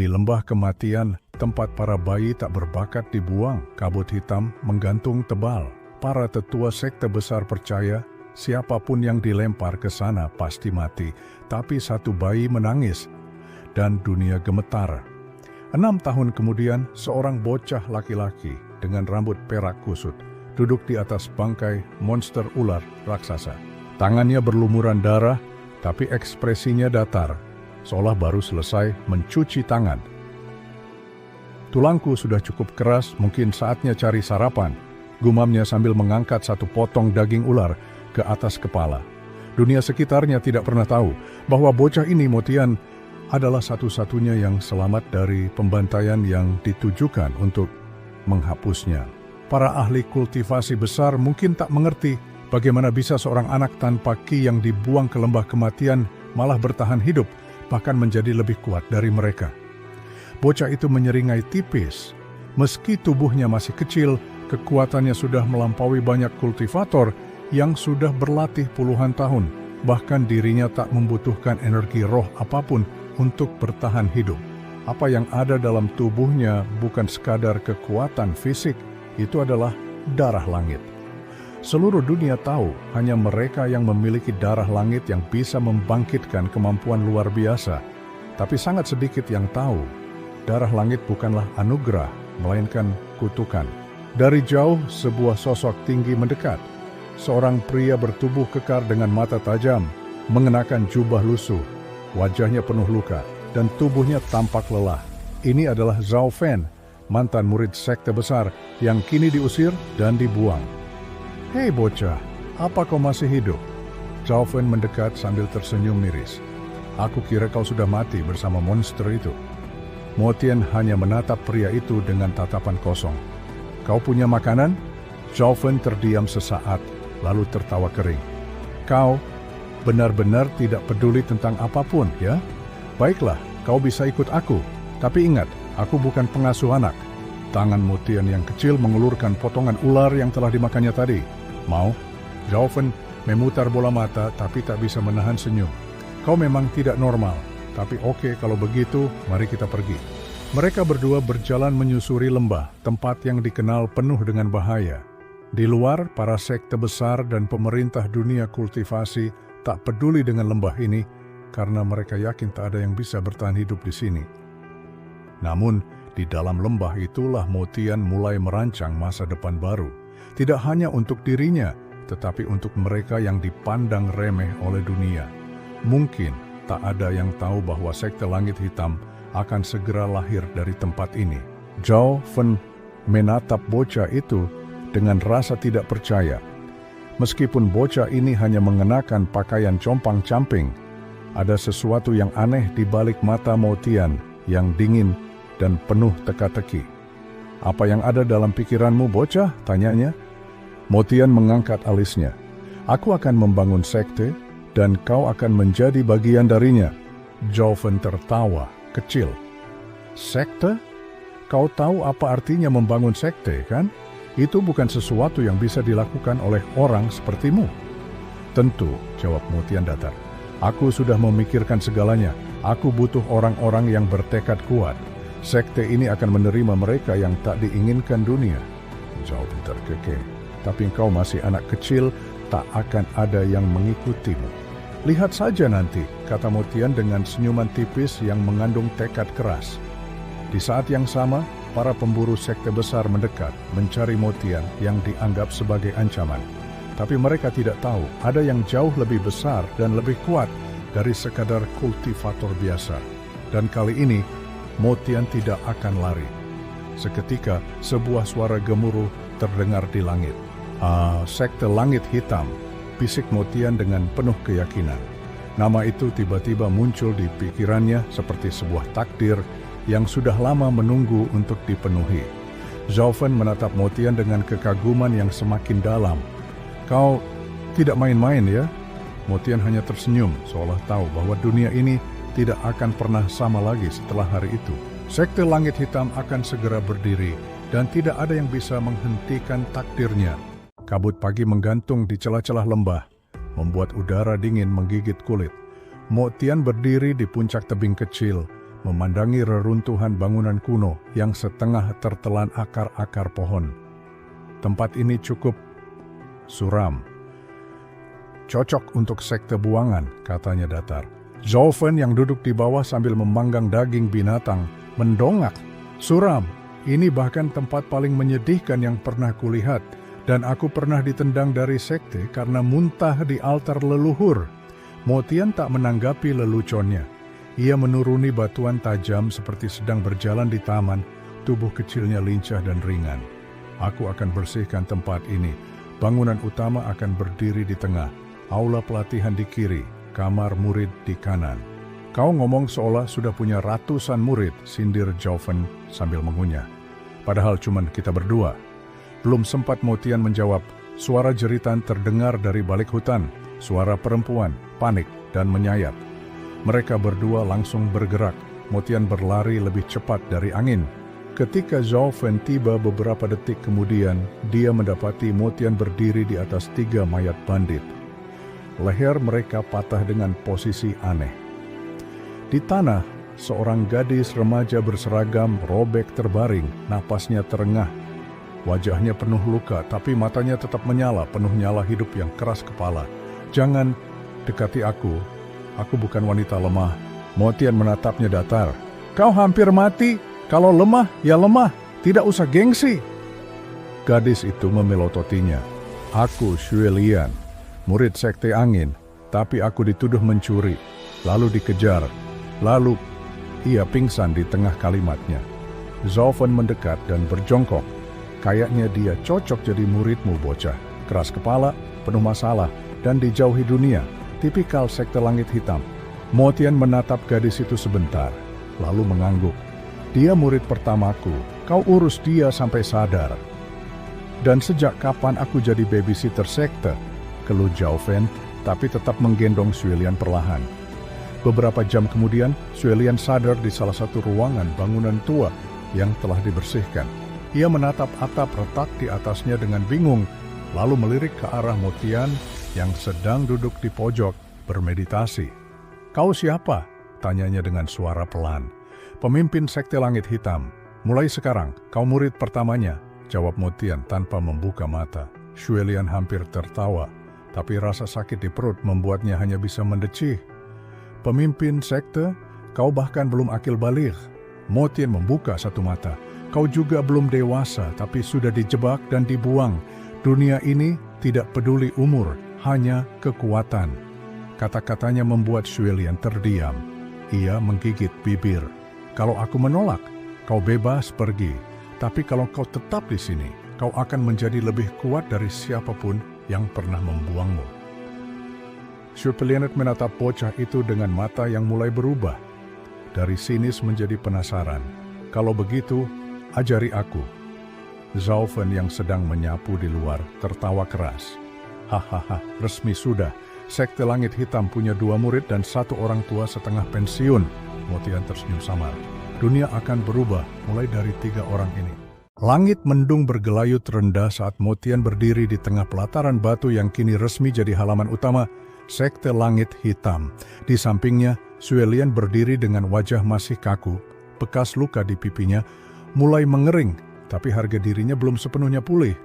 Di lembah kematian, tempat para bayi tak berbakat dibuang, kabut hitam menggantung tebal. Para tetua sekte besar percaya, siapapun yang dilempar ke sana pasti mati. Tapi satu bayi menangis, dan dunia gemetar. 6 tahun kemudian, seorang bocah laki-laki dengan rambut perak kusut duduk di atas bangkai monster ular raksasa. Tangannya berlumuran darah, tapi ekspresinya datar, seolah baru selesai mencuci tangan. "Tulangku sudah cukup keras, mungkin saatnya cari sarapan," gumamnya sambil mengangkat satu potong daging ular ke atas kepala. Dunia sekitarnya tidak pernah tahu bahwa bocah ini, Motian, adalah satu-satunya yang selamat dari pembantaian yang ditujukan untuk menghapusnya. Para ahli kultivasi besar mungkin tak mengerti bagaimana bisa seorang anak tanpa ki yang dibuang ke lembah kematian malah bertahan hidup, bahkan menjadi lebih kuat dari mereka. Bocah itu menyeringai tipis. Meski tubuhnya masih kecil, kekuatannya sudah melampaui banyak kultivator yang sudah berlatih puluhan tahun. Bahkan dirinya tak membutuhkan energi roh apapun untuk bertahan hidup. Apa yang ada dalam tubuhnya bukan sekadar kekuatan fisik, itu adalah darah langit. Seluruh dunia tahu hanya mereka yang memiliki darah langit yang bisa membangkitkan kemampuan luar biasa. Tapi sangat sedikit yang tahu, darah langit bukanlah anugerah, melainkan kutukan. Dari jauh, sebuah sosok tinggi mendekat. Seorang pria bertubuh kekar dengan mata tajam, mengenakan jubah lusuh. Wajahnya penuh luka, dan tubuhnya tampak lelah. Ini adalah Zhao Fen, mantan murid sekte besar yang kini diusir dan dibuang. "Hei bocah, apa kau masih hidup?" Zhao Fen mendekat sambil tersenyum miris. "Aku kira kau sudah mati bersama monster itu." Motian hanya menatap pria itu dengan tatapan kosong. "Kau punya makanan?" Zhao Fen terdiam sesaat, lalu tertawa kering. "Kau benar-benar tidak peduli tentang apapun, ya? Baiklah, kau bisa ikut aku. Tapi ingat, aku bukan pengasuh anak." Tangan Motian yang kecil mengulurkan potongan ular yang telah dimakannya tadi. "Mau?" Zhao Fen memutar bola mata tapi tak bisa menahan senyum. "Kau memang tidak normal, tapi oke kalau begitu, mari kita pergi." Mereka berdua berjalan menyusuri lembah, tempat yang dikenal penuh dengan bahaya. Di luar, para sekte besar dan pemerintah dunia kultivasi tak peduli dengan lembah ini karena mereka yakin tak ada yang bisa bertahan hidup di sini. Namun, di dalam lembah itulah Motian mulai merancang masa depan baru. Tidak hanya untuk dirinya, tetapi untuk mereka yang dipandang remeh oleh dunia. Mungkin tak ada yang tahu bahwa sekte langit hitam akan segera lahir dari tempat ini. Zhao Fen menatap bocah itu dengan rasa tidak percaya. Meskipun bocah ini hanya mengenakan pakaian compang-camping, ada sesuatu yang aneh di balik mata Motian yang dingin dan penuh teka-teki. "Apa yang ada dalam pikiranmu, bocah?" tanyanya. Motian mengangkat alisnya. "Aku akan membangun sekte, dan kau akan menjadi bagian darinya." Zhao Fen tertawa kecil. "Sekte? Kau tahu apa artinya membangun sekte, kan? Itu bukan sesuatu yang bisa dilakukan oleh orang sepertimu." "Tentu," jawab Motian datar. "Aku sudah memikirkan segalanya. Aku butuh orang-orang yang bertekad kuat. Sekte ini akan menerima mereka yang tak diinginkan dunia." Zhao Fen terkekeh. "Tapi engkau masih anak kecil, tak akan ada yang mengikutimu." "Lihat saja nanti," kata Motian dengan senyuman tipis yang mengandung tekad keras. Di saat yang sama, para pemburu sekte besar mendekat, mencari Motian yang dianggap sebagai ancaman. Tapi mereka tidak tahu ada yang jauh lebih besar dan lebih kuat dari sekadar kultivator biasa. Dan kali ini, Motian tidak akan lari. Seketika, sebuah suara gemuruh terdengar di langit. Sekte langit hitam, bisik Motian dengan penuh keyakinan. Nama itu tiba-tiba muncul di pikirannya seperti sebuah takdir yang sudah lama menunggu untuk dipenuhi. Zhao Fen menatap Motian dengan kekaguman yang semakin dalam. "Kau tidak main-main, ya?" Motian hanya tersenyum, seolah tahu bahwa dunia ini tidak akan pernah sama lagi setelah hari itu. Sekte langit hitam akan segera berdiri, dan tidak ada yang bisa menghentikan takdirnya. Kabut pagi menggantung di celah-celah lembah, membuat udara dingin menggigit kulit. Motian berdiri di puncak tebing kecil, memandangi reruntuhan bangunan kuno yang setengah tertelan akar-akar pohon. Tempat ini cukup suram. Cocok untuk sekte buangan, katanya datar. Zolven yang duduk di bawah sambil memanggang daging binatang mendongak. Suram, ini bahkan tempat paling menyedihkan yang pernah kulihat. Dan aku pernah ditendang dari sekte karena muntah di altar leluhur. Motian tak menanggapi leluconnya. Ia menuruni batuan tajam seperti sedang berjalan di taman, tubuh kecilnya lincah dan ringan. Aku akan bersihkan tempat ini. Bangunan utama akan berdiri di tengah, aula pelatihan di kiri, kamar murid di kanan. Kau ngomong seolah sudah punya ratusan murid, sindir Joven sambil mengunyah. Padahal cuman kita berdua. Belum sempat Motian menjawab, suara jeritan terdengar dari balik hutan, suara perempuan, panik dan menyayat. Mereka berdua langsung bergerak. Motian berlari lebih cepat dari angin. Ketika Zolven tiba beberapa detik kemudian, dia mendapati Motian berdiri di atas 3 mayat bandit. Leher mereka patah dengan posisi aneh. Di tanah, seorang gadis remaja berseragam robek terbaring, napasnya terengah. Wajahnya penuh luka, tapi matanya tetap menyala, penuh nyala hidup yang keras kepala. Jangan dekati aku bukan wanita lemah. Motian menatapnya datar. Kau hampir mati, kalau lemah ya lemah, tidak usah gengsi. Gadis itu memelototinya. Aku Xuelian, murid sekte angin, tapi aku dituduh mencuri, lalu dikejar, lalu ia pingsan di tengah kalimatnya. Zolven mendekat dan berjongkok. Kayaknya dia cocok jadi muridmu bocah, keras kepala, penuh masalah, dan dijauhi dunia. Tipikal sekte langit hitam. Motian menatap gadis itu sebentar, lalu mengangguk. Dia murid pertamaku, kau urus dia sampai sadar. Dan sejak kapan aku jadi babysitter sekte? Keluh Joven, tapi tetap menggendong Xuelian perlahan. Beberapa jam kemudian, Xuelian sadar di salah satu ruangan bangunan tua yang telah dibersihkan. Ia menatap atap retak di atasnya dengan bingung, lalu melirik ke arah Motian yang sedang duduk di pojok bermeditasi. Kau siapa? Tanyanya dengan suara pelan. Pemimpin sekte langit hitam. Mulai sekarang, kau murid pertamanya, jawab Motian tanpa membuka mata. Xuelian hampir tertawa, tapi rasa sakit di perut membuatnya hanya bisa mendecih. Pemimpin sekte, kau bahkan belum akil baligh. Motian membuka satu mata. Kau juga belum dewasa, tapi sudah dijebak dan dibuang. Dunia ini tidak peduli umur, hanya kekuatan. Kata-katanya membuat Xuelian terdiam. Ia menggigit bibir. Kalau aku menolak, kau bebas pergi. Tapi kalau kau tetap di sini, kau akan menjadi lebih kuat dari siapapun yang pernah membuangmu. Xuelian menatap bocah itu dengan mata yang mulai berubah. Dari sinis menjadi penasaran. Kalau begitu, ajari aku. Zolven yang sedang menyapu di luar tertawa keras. Hahaha, resmi sudah. Sekte Langit Hitam punya 2 murid dan 1 orang tua setengah pensiun. Motian tersenyum samar. Dunia akan berubah mulai dari 3 orang ini. Langit mendung bergelayut rendah saat Motian berdiri di tengah pelataran batu yang kini resmi jadi halaman utama Sekte Langit Hitam. Di sampingnya, Xuelian berdiri dengan wajah masih kaku. Bekas luka di pipinya mulai mengering, tapi harga dirinya belum sepenuhnya pulih.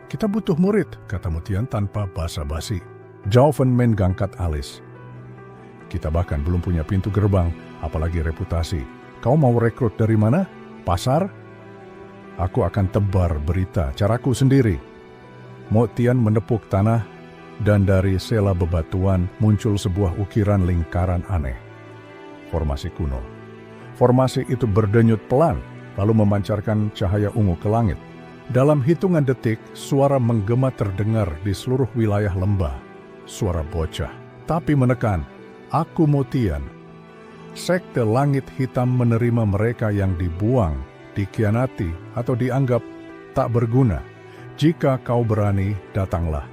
Kita butuh murid, kata Motian tanpa basa-basi. Joven menggangkat alis. Kita bahkan belum punya pintu gerbang, apalagi reputasi. Kau mau rekrut dari mana? Pasar? Aku akan tebar berita, caraku sendiri. Motian menepuk tanah, dan dari sela bebatuan muncul sebuah ukiran lingkaran aneh. Formasi kuno. Formasi itu berdenyut pelan, lalu memancarkan cahaya ungu ke langit. Dalam hitungan detik, suara menggema terdengar di seluruh wilayah lembah. Suara bocah, tapi menekan. Aku Motian. Sekte Langit Hitam menerima mereka yang dibuang, dikhianati, atau dianggap tak berguna. Jika kau berani, datanglah.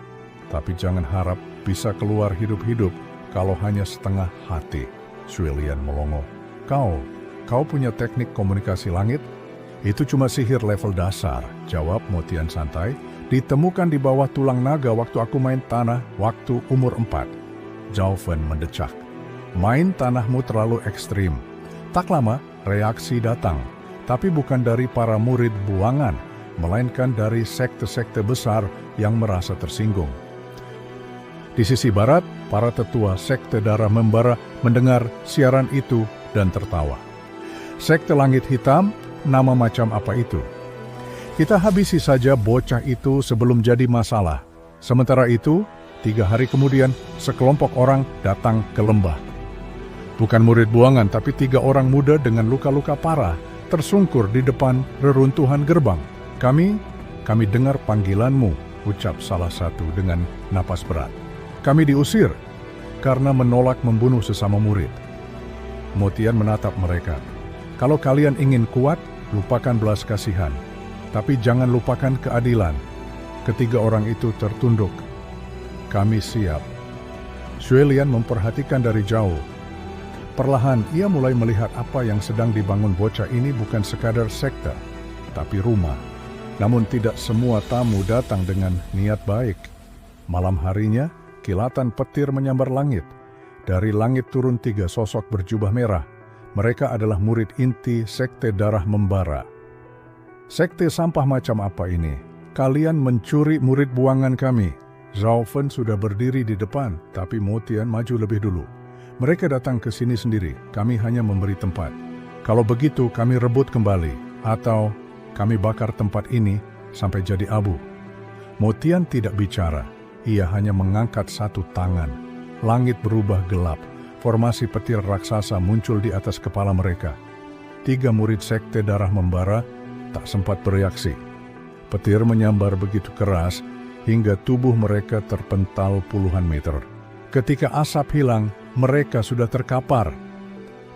Tapi jangan harap bisa keluar hidup-hidup kalau hanya setengah hati. Xuelian melongo. Kau punya teknik komunikasi langit? Itu cuma sihir level dasar, jawab Motian santai. Ditemukan di bawah tulang naga waktu aku main tanah waktu umur 4. Joven mendecak. Main tanahmu terlalu ekstrim. Tak lama, Reaksi datang, tapi bukan dari para murid buangan, melainkan dari sekte-sekte besar yang merasa tersinggung. Di sisi barat, para tetua sekte darah membara mendengar siaran itu dan tertawa. Sekte langit hitam, nama macam apa itu? Kita habisi saja bocah itu sebelum jadi masalah. Sementara itu, 3 hari kemudian, sekelompok orang datang ke lembah. Bukan murid buangan, tapi 3 orang muda dengan luka-luka parah tersungkur di depan reruntuhan gerbang. Kami dengar panggilanmu, ucap salah satu dengan napas berat. Kami diusir karena menolak membunuh sesama murid. Motian menatap mereka. Kalau kalian ingin kuat, lupakan belas kasihan. Tapi jangan lupakan keadilan. Ketiga orang itu tertunduk. Kami siap. Xuelian memperhatikan dari jauh. Perlahan ia mulai melihat apa yang sedang dibangun bocah ini bukan sekadar sekte, tapi rumah. Namun tidak semua tamu datang dengan niat baik. Malam harinya, kilatan petir menyambar langit. Dari langit turun 3 sosok berjubah merah. Mereka adalah murid inti sekte darah membara. Sekte sampah macam apa ini? Kalian mencuri murid buangan kami. Zhao Fen sudah berdiri di depan, tapi Motian maju lebih dulu. Mereka datang ke sini sendiri, kami hanya memberi tempat. Kalau begitu kami rebut kembali, atau kami bakar tempat ini sampai jadi abu. Motian tidak bicara, ia hanya mengangkat satu tangan. Langit berubah gelap, formasi petir raksasa muncul di atas kepala mereka. 3 murid sekte darah membara tak sempat bereaksi. Petir menyambar begitu keras, hingga tubuh mereka terpental puluhan meter. Ketika asap hilang, mereka sudah terkapar.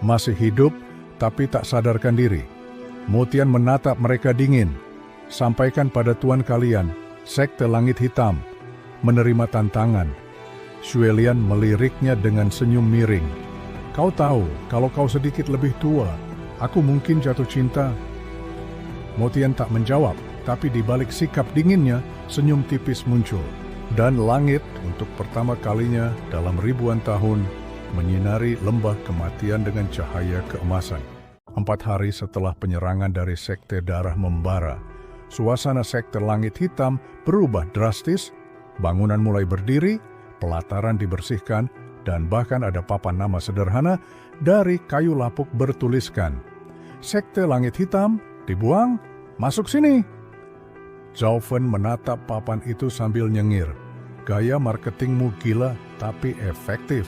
Masih hidup, tapi tak sadarkan diri. Motian menatap mereka dingin. Sampaikan pada tuan kalian, sekte langit hitam, menerima tantangan. Xuelian meliriknya dengan senyum miring. Kau tahu, kalau kau sedikit lebih tua, aku mungkin jatuh cinta. Motian tak menjawab, tapi di balik sikap dinginnya, senyum tipis muncul. Dan langit untuk pertama kalinya dalam ribuan tahun menyinari lembah kematian dengan cahaya keemasan. 4 hari setelah penyerangan dari sekte darah membara, suasana sekte langit hitam berubah drastis, bangunan mulai berdiri, pelataran dibersihkan, dan bahkan ada papan nama sederhana dari kayu lapuk bertuliskan, "Sekte langit hitam dibuang, masuk sini." Zhao Fen menatap papan itu sambil nyengir. Gaya marketingmu gila, tapi efektif.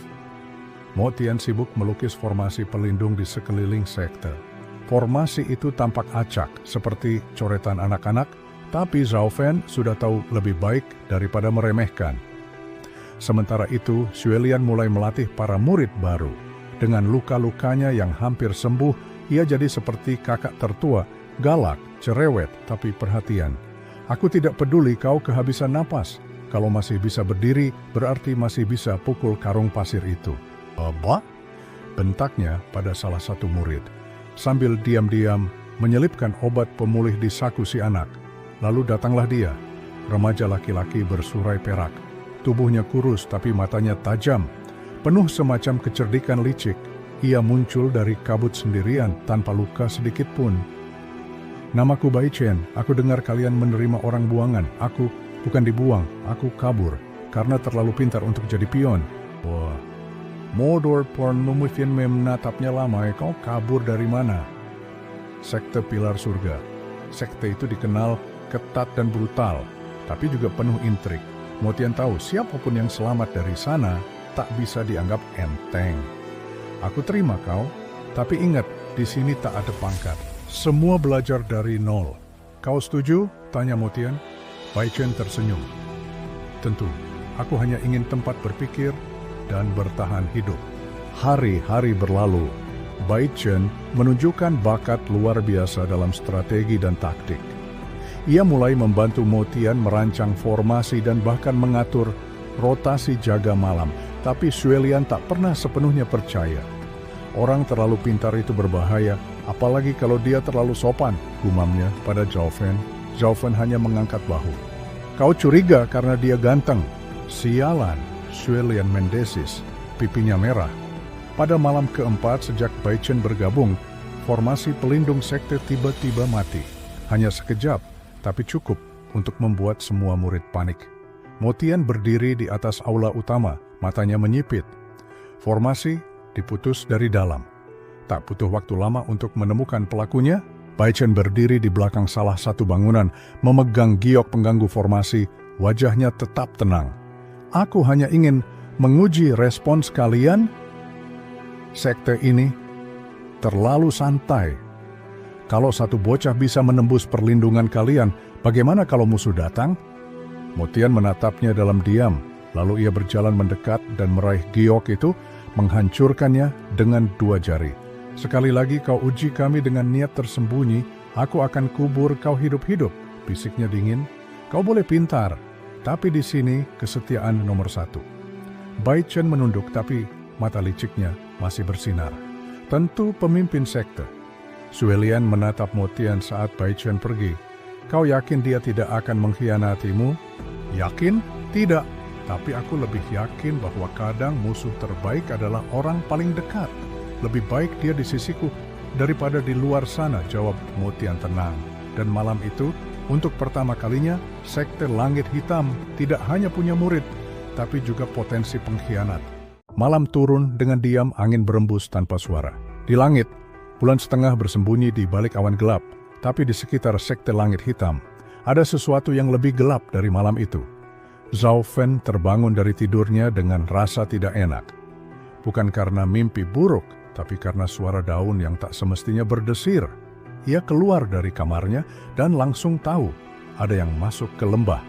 Motian sibuk melukis formasi pelindung di sekeliling sekte. Formasi itu tampak acak, seperti coretan anak-anak, tapi Zhao Fen sudah tahu lebih baik daripada meremehkan. Sementara itu, Xuelian mulai melatih para murid baru. Dengan luka-lukanya yang hampir sembuh, ia jadi seperti kakak tertua, galak, cerewet, tapi perhatian. Aku tidak peduli kau kehabisan napas. Kalau masih bisa berdiri, berarti masih bisa pukul karung pasir itu. Apa? Bentaknya pada salah satu murid. Sambil diam-diam menyelipkan obat pemulih di saku si anak. Lalu datanglah dia, remaja laki-laki bersurai perak. Tubuhnya kurus tapi matanya tajam. Penuh semacam kecerdikan licik. Ia muncul dari kabut sendirian tanpa luka sedikit pun. Namaku Bai Chen, aku dengar kalian menerima orang buangan. Aku bukan dibuang, aku kabur karena terlalu pintar untuk jadi pion. Wah, Modor Pornumufian menatapnya lama, kau kabur dari mana? Sekte Pilar Surga. Sekte itu dikenal ketat dan brutal, tapi juga penuh intrik. Motian tahu siapapun yang selamat dari sana tak bisa dianggap enteng. Aku terima kau, tapi ingat, di sini tak ada pangkat. Semua belajar dari nol. Kau setuju? Tanya Motian. Bai Chen tersenyum. Tentu, aku hanya ingin tempat berpikir dan bertahan hidup. Hari-hari berlalu. Bai Chen menunjukkan bakat luar biasa dalam strategi dan taktik. Ia mulai membantu Motian merancang formasi dan bahkan mengatur rotasi jaga malam. Tapi Xuelian tak pernah sepenuhnya percaya. Orang terlalu pintar itu berbahaya, apalagi kalau dia terlalu sopan, gumamnya pada Zhao Fen. Zhao Fen hanya mengangkat bahu. Kau curiga karena dia ganteng. Sialan, Xuelian mendesis, pipinya merah. Pada malam keempat sejak Bai Chen bergabung, formasi pelindung sekte tiba-tiba mati. Hanya sekejap, tapi cukup untuk membuat semua murid panik. Motian berdiri di atas aula utama, matanya menyipit. Formasi diputus dari dalam. Tak butuh waktu lama untuk menemukan pelakunya. Bai Chen berdiri di belakang salah satu bangunan, memegang giok pengganggu formasi, wajahnya tetap tenang. Aku hanya ingin menguji respons kalian. Sekte ini terlalu santai. Kalau satu bocah bisa menembus perlindungan kalian, bagaimana kalau musuh datang? Motian menatapnya dalam diam, lalu ia berjalan mendekat dan meraih giok itu, menghancurkannya dengan 2 jari. Sekali lagi kau uji kami dengan niat tersembunyi, aku akan kubur kau hidup-hidup, bisiknya dingin. Kau boleh pintar, tapi di sini kesetiaan nomor 1. Bai Chen menunduk, tapi mata liciknya masih bersinar. Tentu pemimpin sekte. Xue Lian menatap Motian saat Bai Chen pergi. Kau yakin dia tidak akan mengkhianatimu? Yakin? Tidak. Tapi aku lebih yakin bahwa kadang musuh terbaik adalah orang paling dekat. Lebih baik dia di sisiku daripada di luar sana, jawab Motian tenang. Dan malam itu, untuk pertama kalinya, sekte Langit Hitam tidak hanya punya murid, tapi juga potensi pengkhianat. Malam turun dengan diam, angin berembus tanpa suara. Di langit, bulan setengah bersembunyi di balik awan gelap, tapi di sekitar sekte Langit Hitam, ada sesuatu yang lebih gelap dari malam itu. Zhao Fen terbangun dari tidurnya dengan rasa tidak enak. Bukan karena mimpi buruk, tapi karena suara daun yang tak semestinya berdesir. Ia keluar dari kamarnya dan langsung tahu ada yang masuk ke lembah.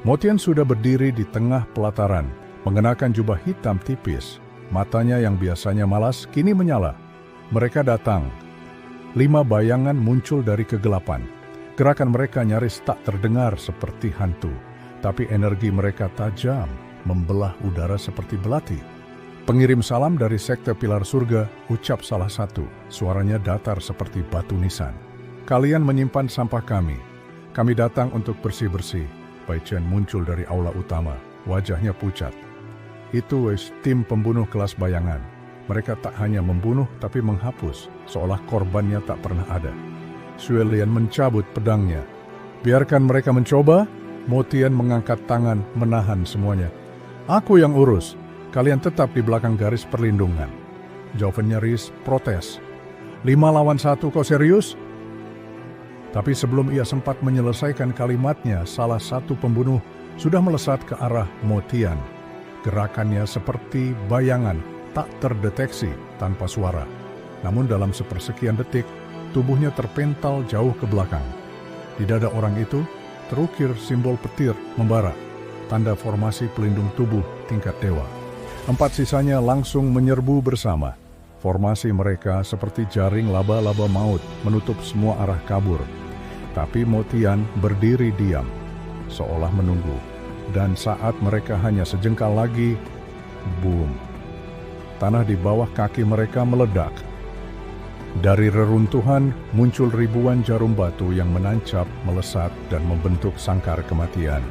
Motian sudah berdiri di tengah pelataran, mengenakan jubah hitam tipis. Matanya yang biasanya malas kini menyala. Mereka datang. 5 bayangan muncul dari kegelapan. Gerakan mereka nyaris tak terdengar seperti hantu, tapi energi mereka tajam, membelah udara seperti belati. Pengirim salam dari sekte Pilar Surga, ucap salah satu. Suaranya datar seperti batu nisan. Kalian menyimpan sampah kami. Kami datang untuk bersih-bersih. Bai Chen muncul dari aula utama, wajahnya pucat. Itu tim pembunuh kelas bayangan. Mereka tak hanya membunuh, tapi menghapus, seolah korbannya tak pernah ada. Xue Lian mencabut pedangnya. Biarkan mereka mencoba. Motian mengangkat tangan, menahan semuanya. Aku yang urus. Kalian tetap di belakang garis perlindungan. Zhao Fen nyaris protes. 5 lawan 1, kau serius? Tapi sebelum ia sempat menyelesaikan kalimatnya, salah satu pembunuh sudah melesat ke arah Motian. Gerakannya seperti bayangan, tak terdeteksi tanpa suara. Namun dalam sepersekian detik, tubuhnya terpental jauh ke belakang. Di dada orang itu, terukir simbol petir membara, tanda formasi pelindung tubuh tingkat dewa. 4 sisanya langsung menyerbu bersama. Formasi mereka seperti jaring laba-laba maut, menutup semua arah kabur. Tapi Motian berdiri diam, seolah menunggu. Dan saat mereka hanya sejengkal lagi, boom. Tanah di bawah kaki mereka meledak. Dari reruntuhan muncul ribuan jarum batu yang menancap, melesat, dan membentuk sangkar kematian.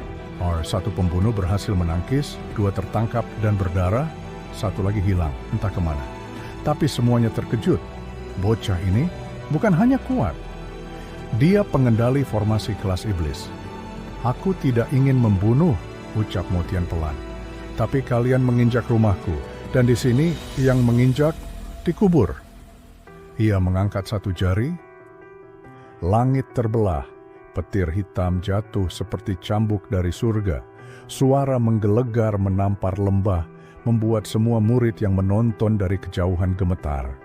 Satu pembunuh berhasil menangkis, 2 tertangkap dan berdarah, 1 lagi hilang, entah kemana. Tapi semuanya terkejut. Bocah ini bukan hanya kuat. Dia pengendali formasi kelas iblis. Aku tidak ingin membunuh, ucap Motian pelan. Tapi kalian menginjak rumahku, dan di sini yang menginjak dikubur. Ia mengangkat 1 jari. Langit terbelah. Petir hitam jatuh seperti cambuk dari surga. Suara menggelegar menampar lembah, membuat semua murid yang menonton dari kejauhan gemetar.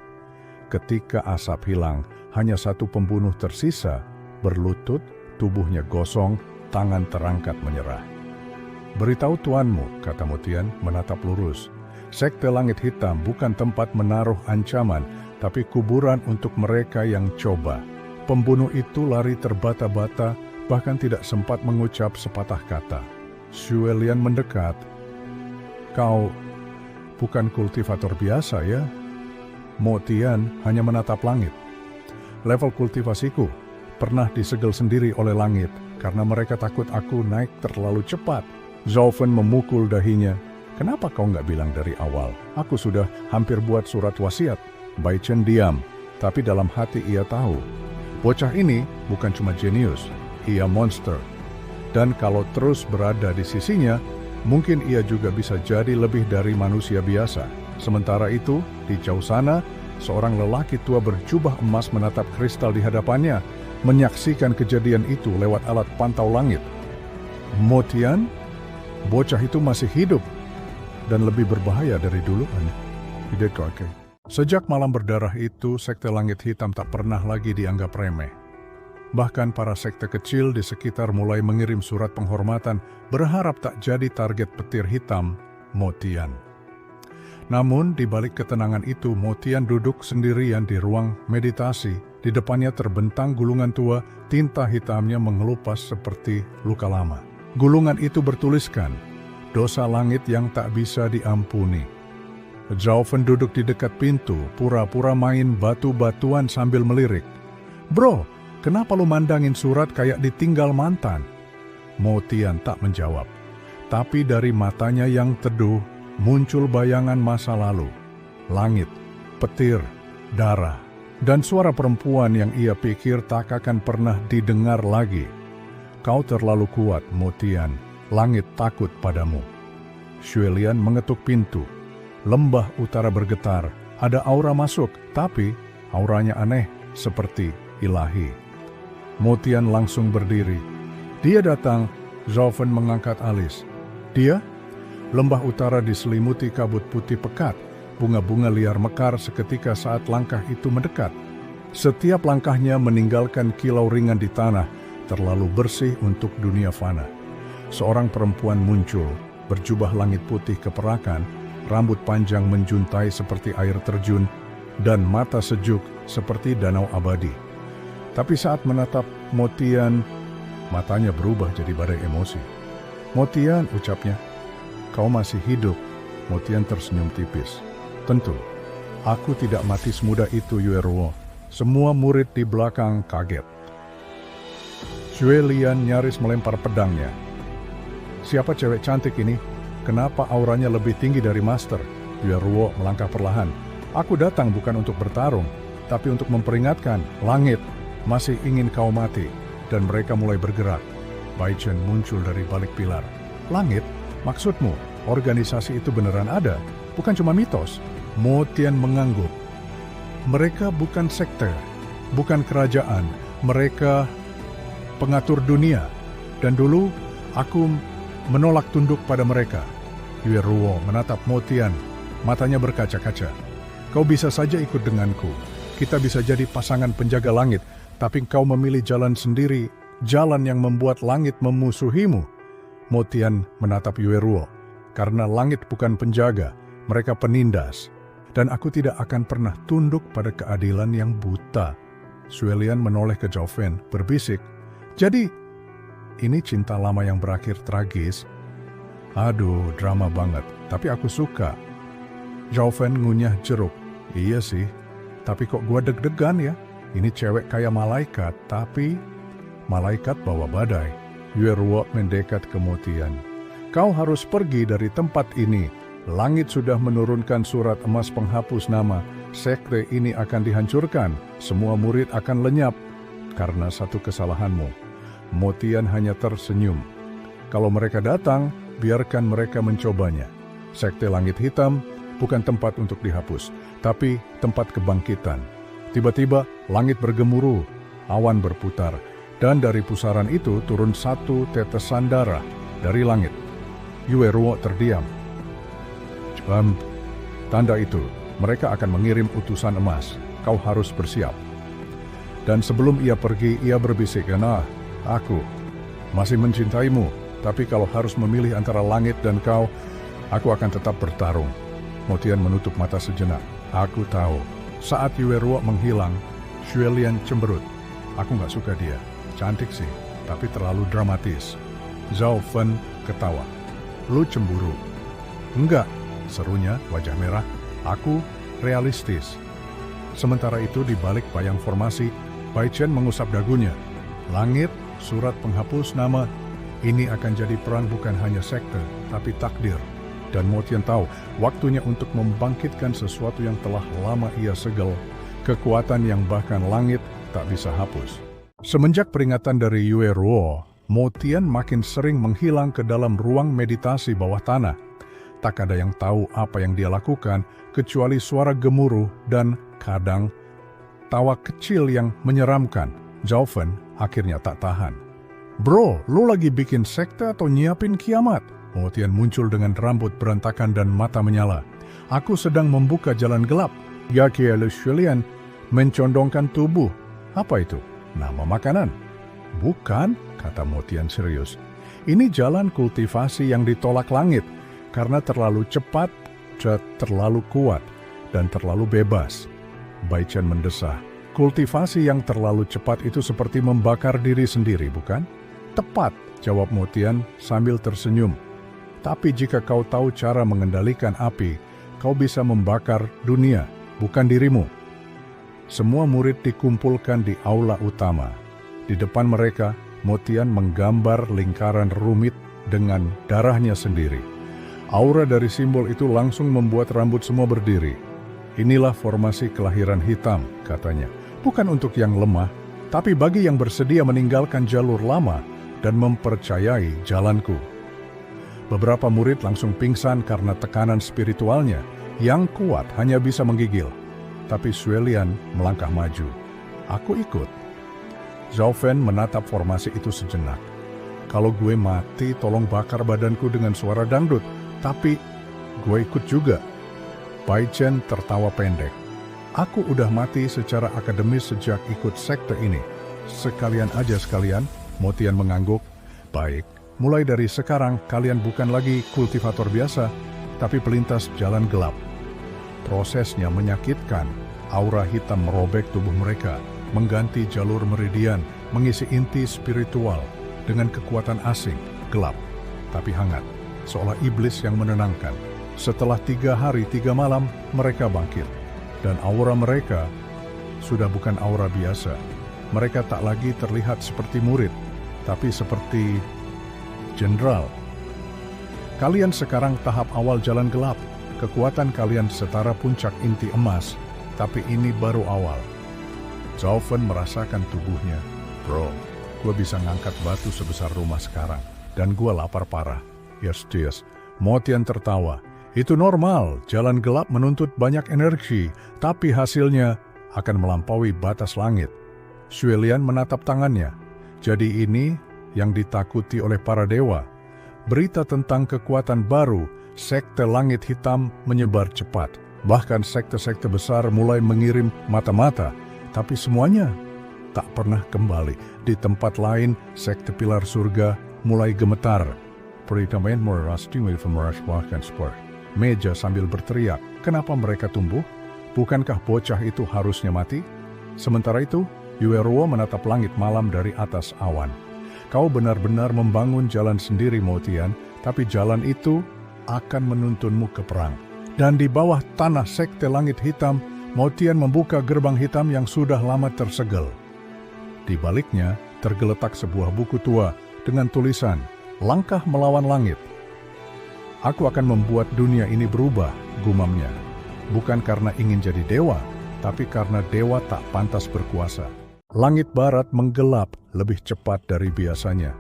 Ketika asap hilang, hanya 1 pembunuh tersisa, berlutut, tubuhnya gosong, tangan terangkat menyerah. Beritahu tuanmu, kata Motian menatap lurus. Sekte Langit Hitam bukan tempat menaruh ancaman, tapi kuburan untuk mereka yang coba. Pembunuh itu lari terbata-bata, bahkan tidak sempat mengucap sepatah kata. Xue Lian mendekat. Kau bukan kultivator biasa ya? Motian hanya menatap langit. Level kultivasiku pernah disegel sendiri oleh langit, karena mereka takut aku naik terlalu cepat. Zhao Fen memukul dahinya. Kenapa kau nggak bilang dari awal? Aku sudah hampir buat surat wasiat. Bai Chen diam. Tapi dalam hati ia tahu, bocah ini bukan cuma jenius, ia monster. Dan kalau terus berada di sisinya, mungkin ia juga bisa jadi lebih dari manusia biasa. Sementara itu, di jauh sana, seorang lelaki tua berjubah emas menatap kristal di hadapannya, menyaksikan kejadian itu lewat alat pantau langit. Mo Tian, bocah itu masih hidup dan lebih berbahaya dari dulu. Sejak malam berdarah itu, sekte langit hitam tak pernah lagi dianggap remeh. Bahkan para sekte kecil di sekitar mulai mengirim surat penghormatan berharap tak jadi target petir hitam Mo Tian. Namun di balik ketenangan itu, Mo Tian duduk sendirian di ruang meditasi. Di depannya terbentang gulungan tua, tinta hitamnya mengelupas seperti luka lama. Gulungan itu bertuliskan, dosa langit yang tak bisa diampuni. Zhao Fen duduk di dekat pintu, pura-pura main batu-batuan sambil melirik. "Bro, kenapa lu mandangin surat kayak ditinggal mantan?" Mo Tian tak menjawab. Tapi dari matanya yang teduh, muncul bayangan masa lalu. Langit, petir, darah, dan suara perempuan yang ia pikir tak akan pernah didengar lagi. "Kau terlalu kuat, Mo Tian. Langit takut padamu." Xue Lian mengetuk pintu. Lembah utara bergetar. Ada aura masuk, tapi auranya aneh, seperti ilahi. Mo Tian langsung berdiri. Dia datang. Zhao Fen mengangkat alis. "Dia?" Lembah utara diselimuti kabut putih pekat. Bunga-bunga liar mekar seketika saat langkah itu mendekat. Setiap langkahnya meninggalkan kilau ringan di tanah, terlalu bersih untuk dunia fana. Seorang perempuan muncul, berjubah langit putih keperakan, rambut panjang menjuntai seperti air terjun, dan mata sejuk seperti danau abadi. Tapi saat menatap Mo Tian, matanya berubah jadi badai emosi. "Mo Tian," ucapnya, "kau masih hidup." Mo Tian tersenyum tipis. "Tentu, aku tidak mati semudah itu, Yue Ruo." Semua murid di belakang kaget. Xue Lian nyaris melempar pedangnya. "Siapa cewek cantik ini? Kenapa auranya lebih tinggi dari Master?" Yue Ruo melangkah perlahan. "Aku datang bukan untuk bertarung, tapi untuk memperingatkan, langit masih ingin kau mati." Dan mereka mulai bergerak. Bai Chen muncul dari balik pilar. "Langit? Maksudmu, organisasi itu beneran ada, bukan cuma mitos?" Mo Tian mengangguk. "Mereka bukan sekte, bukan kerajaan, mereka pengatur dunia. Dan dulu, aku menolak tunduk pada mereka." Yue Ruo menatap Mo Tian, matanya berkaca-kaca. "Kau bisa saja ikut denganku. Kita bisa jadi pasangan penjaga langit, tapi kau memilih jalan sendiri, jalan yang membuat langit memusuhimu." Mo Tian menatap Yue Ruo. "Karena langit bukan penjaga, mereka penindas. Dan aku tidak akan pernah tunduk pada keadilan yang buta." Xue Lian menoleh ke Zhao Fen, berbisik, "Jadi, ini cinta lama yang berakhir tragis?" "Aduh, drama banget, tapi aku suka." Zhao Fen ngunyah jeruk. "Iya sih, tapi kok gua deg-degan ya? Ini cewek kayak malaikat, tapi malaikat bawa badai." Yue Ruo mendekat ke Mo Tian. "Kau harus pergi dari tempat ini. Langit sudah menurunkan surat emas penghapus nama. Sekte ini akan dihancurkan. Semua murid akan lenyap karena satu kesalahanmu." Mo Tian hanya tersenyum. "Kalau mereka datang, biarkan mereka mencobanya. Sekte langit hitam bukan tempat untuk dihapus, tapi tempat kebangkitan." Tiba-tiba langit bergemuruh, awan berputar, dan dari pusaran itu turun satu tetesan darah dari langit. Yue Ruo terdiam. Tanda itu, mereka akan mengirim utusan emas. Kau harus bersiap." Dan sebelum ia pergi, ia berbisik, "Nah, aku masih mencintaimu, tapi kalau harus memilih antara langit dan kau, aku akan tetap bertarung." Mo Tian menutup mata sejenak. "Aku tahu." Saat Yue Ruo menghilang, Xue Lian cemberut. "Aku gak suka dia. Cantik sih, tapi terlalu dramatis." Zhao Fen ketawa. "Lu cemburu?" "Enggak," serunya wajah merah. "Aku realistis." Sementara itu di balik bayang formasi, Bai Chen mengusap dagunya. "Langit, surat penghapus nama, ini akan jadi perang bukan hanya sekte, tapi takdir." Dan Mo Tian tahu, waktunya untuk membangkitkan sesuatu yang telah lama ia segel. kekuatan yang bahkan langit tak bisa hapus. Semenjak peringatan dari Yue Ruo, Mo Tian makin sering menghilang ke dalam ruang meditasi bawah tanah. Tak ada yang tahu apa yang dia lakukan, kecuali suara gemuruh dan kadang tawa kecil yang menyeramkan. Zhao Fen akhirnya tak tahan. "Bro, lu lagi bikin sekte atau nyiapin kiamat?" Mo Tian muncul dengan rambut berantakan dan mata menyala. "Aku sedang membuka jalan gelap." Yaqie Lushilian mencondongkan tubuh. "Apa itu? Nama makanan?" "Bukan," kata Mo Tian serius. "Ini jalan kultivasi yang ditolak langit karena terlalu cepat, terlalu kuat, dan terlalu bebas." Bai Chen mendesah. "Kultivasi yang terlalu cepat itu seperti membakar diri sendiri, bukan?" "Tepat," jawab Mo Tian sambil tersenyum. "Tapi jika kau tahu cara mengendalikan api, kau bisa membakar dunia, bukan dirimu." Semua murid dikumpulkan di aula utama. Di depan mereka, Mo Tian menggambar lingkaran rumit dengan darahnya sendiri. Aura dari simbol itu langsung membuat rambut semua berdiri. "Inilah formasi kelahiran hitam," katanya. "Bukan untuk yang lemah, tapi bagi yang bersedia meninggalkan jalur lama dan mempercayai jalanku." Beberapa murid langsung pingsan karena tekanan spiritualnya. Yang kuat hanya bisa menggigil. Tapi Xue Lian melangkah maju. "Aku ikut." Zhao Fen menatap formasi itu sejenak. "Kalau gue mati, tolong bakar badanku dengan suara dangdut. Tapi gue ikut juga." Bai Chen tertawa pendek. "Aku udah mati secara akademis sejak ikut sekte ini. Sekalian aja sekalian." Mo Tian mengangguk. "Baik, mulai dari sekarang kalian bukan lagi kultivator biasa, tapi pelintas jalan gelap." Prosesnya menyakitkan. Aura hitam merobek tubuh mereka, mengganti jalur meridian, mengisi inti spiritual dengan kekuatan asing, gelap, tapi hangat, seolah iblis yang menenangkan. Setelah 3 hari 3 malam, mereka bangkit. Dan aura mereka sudah bukan aura biasa. Mereka tak lagi terlihat seperti murid, tapi seperti jenderal. "Kalian sekarang tahap awal jalan gelap. Kekuatan kalian setara puncak inti emas, tapi ini baru awal." Zhao Fen merasakan tubuhnya. "Bro, gue bisa ngangkat batu sebesar rumah sekarang, dan gue lapar parah." "Yes. Mo Tian tertawa. "Itu normal, jalan gelap menuntut banyak energi, tapi hasilnya akan melampaui batas langit." Xue Lian menatap tangannya. "Jadi ini yang ditakuti oleh para dewa. Berita tentang kekuatan baru, sekte langit hitam menyebar cepat. Bahkan sekte-sekte besar mulai mengirim mata-mata, tapi semuanya tak pernah kembali. Di tempat lain, sekte pilar surga mulai gemetar." Meja sambil berteriak, "Kenapa mereka tumbuh? Bukankah bocah itu harusnya mati?" Sementara itu, Yue Ruo menatap langit malam dari atas awan. "Kau benar-benar membangun jalan sendiri, Mo Tian, tapi jalan itu akan menuntunmu ke perang." Dan di bawah tanah sekte langit hitam, Mo Tian membuka gerbang hitam yang sudah lama tersegel. Di baliknya tergeletak sebuah buku tua dengan tulisan, "Langkah melawan langit." "Aku akan membuat dunia ini berubah," gumamnya. "Bukan karena ingin jadi dewa, tapi karena dewa tak pantas berkuasa." Langit barat menggelap lebih cepat dari biasanya.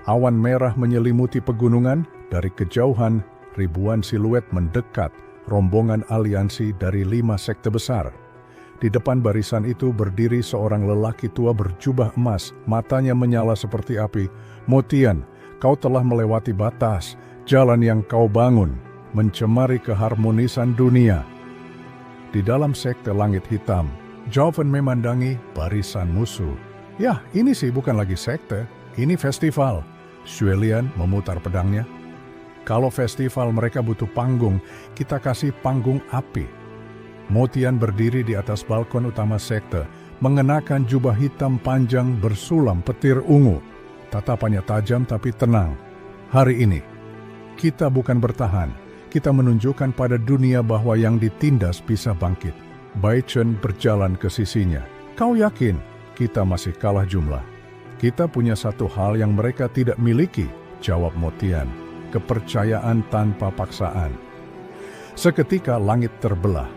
Awan merah menyelimuti pegunungan. Dari kejauhan, ribuan siluet mendekat, rombongan aliansi dari 5 sekte besar. Di depan barisan itu berdiri seorang lelaki tua berjubah emas, matanya menyala seperti api. "Mo Tian, kau telah melewati batas. Jalan yang kau bangun mencemari keharmonisan dunia." Di dalam sekte langit hitam, Zhao Fen memandangi barisan musuh. "Ya, ini sih bukan lagi sekte, ini festival." Xue Lian memutar pedangnya. "Kalau festival mereka butuh panggung, kita kasih panggung api." Mo Tian berdiri di atas balkon utama sekte, mengenakan jubah hitam panjang bersulam petir ungu. Tatapannya tajam tapi tenang. "Hari ini, kita bukan bertahan, kita menunjukkan pada dunia bahwa yang ditindas bisa bangkit." Bai Chen berjalan ke sisinya. "Kau yakin kita masih kalah jumlah?" "Kita punya satu hal yang mereka tidak miliki," jawab Mo Tian. "Kepercayaan tanpa paksaan." Seketika langit terbelah.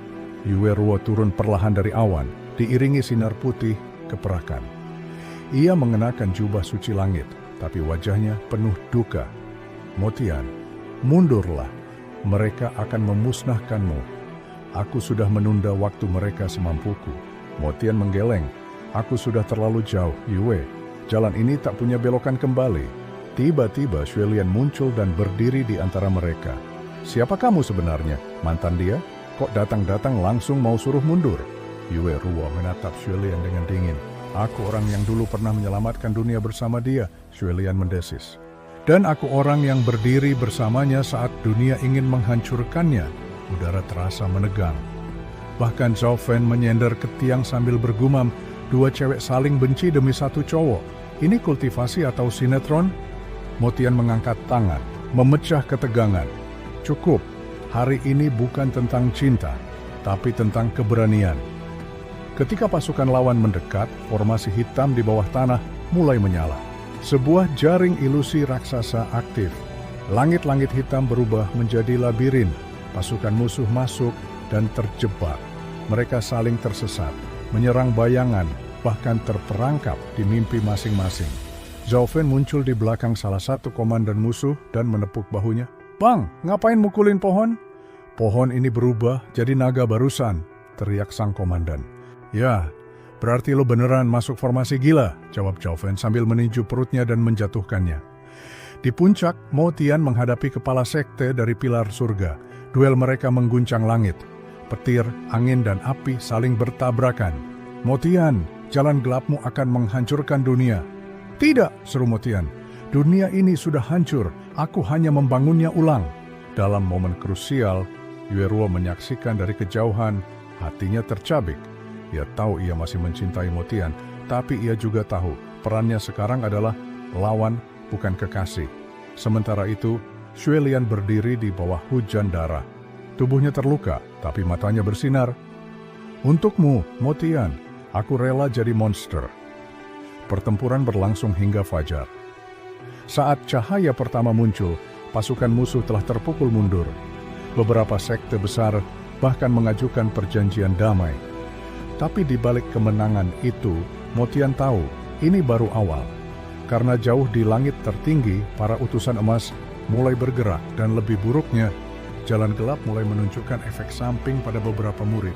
Yue Ruo turun perlahan dari awan, diiringi sinar putih keperakan. Ia mengenakan jubah suci langit, tapi wajahnya penuh duka. Motian, mundurlah, mereka akan memusnahkanmu. Aku sudah menunda waktu mereka semampuku. Motian menggeleng, aku sudah terlalu jauh, Yue. Jalan ini tak punya belokan kembali. Tiba-tiba Xuelian muncul dan berdiri di antara mereka. Siapa kamu sebenarnya? Mantan dia? Kok datang-datang langsung mau suruh mundur? Yue Ruo menatap Xuelian dengan dingin. Aku orang yang dulu pernah menyelamatkan dunia bersama dia, Xuelian mendesis. Dan aku orang yang berdiri bersamanya saat dunia ingin menghancurkannya. Udara terasa menegang. Bahkan Zhao Fen menyender ke tiang sambil bergumam, dua cewek saling benci demi satu cowok. Ini kultivasi atau sinetron? Motian mengangkat tangan, memecah ketegangan. Cukup, hari ini bukan tentang cinta, tapi tentang keberanian. Ketika pasukan lawan mendekat, formasi hitam di bawah tanah mulai menyala. Sebuah jaring ilusi raksasa aktif. Langit-langit hitam berubah menjadi labirin. Pasukan musuh masuk dan terjebak. Mereka saling tersesat, menyerang bayangan, bahkan terperangkap di mimpi masing-masing. Zhao Fen muncul di belakang salah satu komandan musuh dan menepuk bahunya. Bang, ngapain mukulin pohon? Pohon ini berubah jadi naga barusan, teriak sang komandan. Ya, berarti lo beneran masuk formasi gila, jawab Zhao Fen sambil meninju perutnya dan menjatuhkannya. Di puncak, Mo Tian menghadapi kepala sekte dari pilar surga. Duel mereka mengguncang langit. Petir, angin, dan api saling bertabrakan. Mo Tian, jalan gelapmu akan menghancurkan dunia. Tidak, seru Mo Tian. Dunia ini sudah hancur, aku hanya membangunnya ulang. Dalam momen krusial, Yue Ruo menyaksikan dari kejauhan, hatinya tercabik. Ia tahu ia masih mencintai Mo Tian, tapi ia juga tahu perannya sekarang adalah lawan, bukan kekasih. Sementara itu, Xuelian berdiri di bawah hujan darah. Tubuhnya terluka, tapi matanya bersinar. Untukmu, Mo Tian, aku rela jadi monster. Pertempuran berlangsung hingga fajar. Saat cahaya pertama muncul, pasukan musuh telah terpukul mundur. Beberapa sekte besar bahkan mengajukan perjanjian damai. Tapi di balik kemenangan itu, Mo Tian tahu ini baru awal. Karena jauh di langit tertinggi, para utusan emas mulai bergerak dan lebih buruknya, jalan gelap mulai menunjukkan efek samping pada beberapa murid.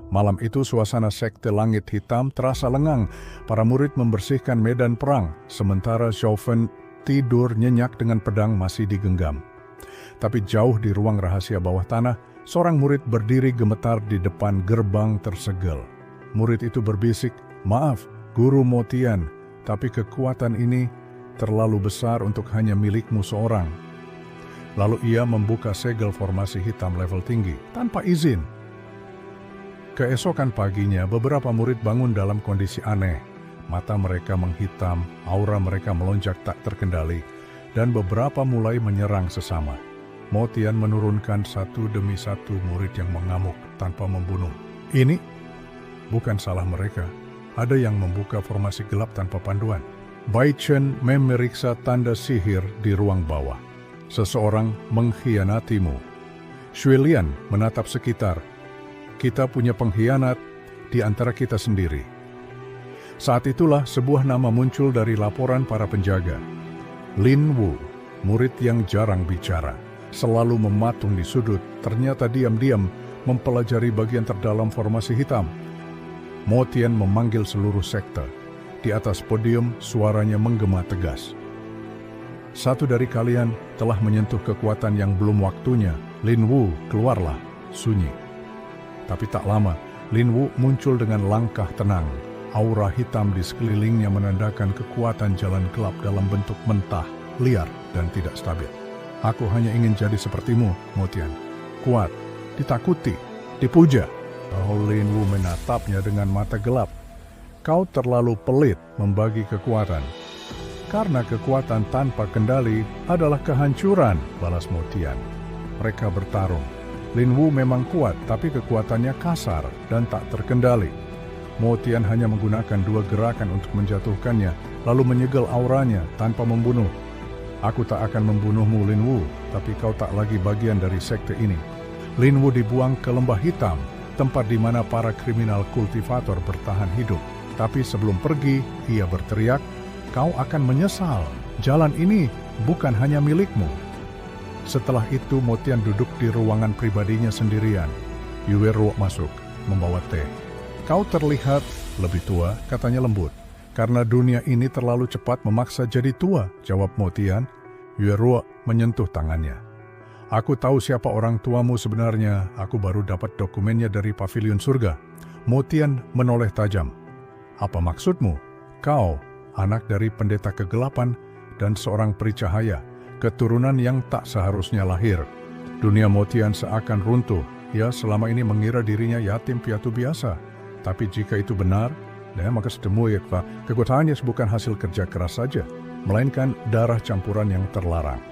Malam itu suasana sekte langit hitam terasa lengang. Para murid membersihkan medan perang, sementara Zhao Fen tidur nyenyak dengan pedang masih digenggam. Tapi jauh di ruang rahasia bawah tanah, seorang murid berdiri gemetar di depan gerbang tersegel. Murid itu berbisik, "Maaf, Guru Mo Tian, tapi kekuatan ini terlalu besar untuk hanya milikmu seorang." Lalu ia membuka segel formasi hitam level tinggi, tanpa izin. Keesokan paginya, beberapa murid bangun dalam kondisi aneh. Mata mereka menghitam, aura mereka melonjak tak terkendali, dan beberapa mulai menyerang sesama. Mo Tian menurunkan satu demi satu murid yang mengamuk tanpa membunuh. Ini bukan salah mereka. Ada yang membuka formasi gelap tanpa panduan. Bai Chen memeriksa tanda sihir di ruang bawah. Seseorang mengkhianatimu. Xuelian menatap sekitar. Kita punya pengkhianat di antara kita sendiri. Saat itulah sebuah nama muncul dari laporan para penjaga. Lin Wu, murid yang jarang bicara, selalu mematung di sudut, ternyata diam-diam mempelajari bagian terdalam formasi hitam. Mo Tian memanggil seluruh sekte. Di atas podium, suaranya menggema tegas. Satu dari kalian telah menyentuh kekuatan yang belum waktunya. Lin Wu, keluarlah, sunyi. Tapi tak lama, Lin Wu muncul dengan langkah tenang. Aura hitam di sekelilingnya menandakan kekuatan jalan gelap dalam bentuk mentah, liar, dan tidak stabil. Aku hanya ingin jadi sepertimu, Mo Tian. Kuat, ditakuti, dipuja. Lin Wu menatapnya dengan mata gelap. Kau terlalu pelit membagi kekuatan. Karena kekuatan tanpa kendali adalah kehancuran, balas Mo Tian. Mereka bertarung. Lin Wu memang kuat, tapi kekuatannya kasar dan tak terkendali. Mo Tian hanya menggunakan dua gerakan untuk menjatuhkannya, lalu menyegel auranya tanpa membunuh. Aku tak akan membunuhmu, Lin Wu, tapi kau tak lagi bagian dari sekte ini. Lin Wu dibuang ke lembah hitam. tempat di mana para kriminal kultivator bertahan hidup. Tapi sebelum pergi, ia berteriak, "Kau akan menyesal. Jalan ini bukan hanya milikmu." Setelah itu, Motian duduk di ruangan pribadinya sendirian. Yue Ruo masuk, membawa teh. "Kau terlihat lebih tua," katanya lembut. "Karena dunia ini terlalu cepat memaksa jadi tua," jawab Motian. Yue Ruo menyentuh tangannya. "Aku tahu siapa orang tuamu sebenarnya. Aku baru dapat dokumennya dari pavilion surga." Motian menoleh tajam. "Apa maksudmu? Kau, anak dari pendeta kegelapan dan seorang peri cahaya, keturunan yang tak seharusnya lahir." Dunia Motian seakan runtuh. Ia selama ini mengira dirinya yatim piatu biasa. Tapi jika itu benar, maka kekuatannya bukan hasil kerja keras saja, melainkan darah campuran yang terlarang.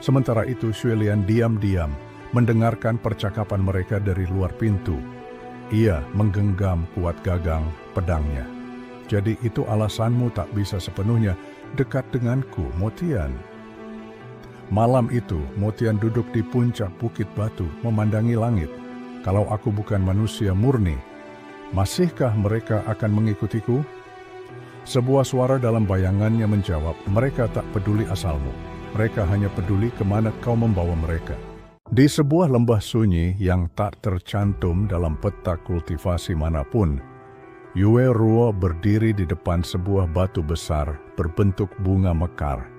Sementara itu, Xue Lian diam-diam mendengarkan percakapan mereka dari luar pintu. Ia menggenggam kuat gagang pedangnya. "Jadi itu alasanmu tak bisa sepenuhnya dekat denganku, Motian." Malam itu, Motian duduk di puncak bukit batu memandangi langit. "Kalau aku bukan manusia murni, masihkah mereka akan mengikutiku?" Sebuah suara dalam bayangannya menjawab, "Mereka tak peduli asalmu. Mereka hanya peduli kemana kau membawa mereka." Di sebuah lembah sunyi yang tak tercantum dalam peta kultivasi manapun, Yue Ruo berdiri di depan sebuah batu besar berbentuk bunga mekar.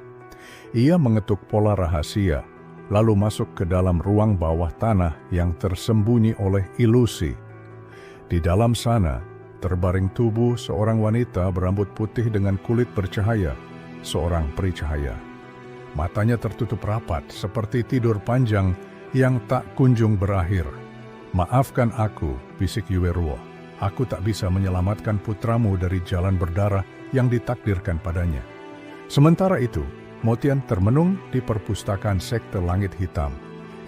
Ia mengetuk pola rahasia, lalu masuk ke dalam ruang bawah tanah yang tersembunyi oleh ilusi. Di dalam sana, terbaring tubuh seorang wanita berambut putih dengan kulit bercahaya, seorang peri cahaya. Matanya tertutup rapat seperti tidur panjang yang tak kunjung berakhir. "Maafkan aku," bisik Yue Ruo. "Aku tak bisa menyelamatkan putramu dari jalan berdarah yang ditakdirkan padanya." Sementara itu, Motian termenung di perpustakaan sekte Langit Hitam.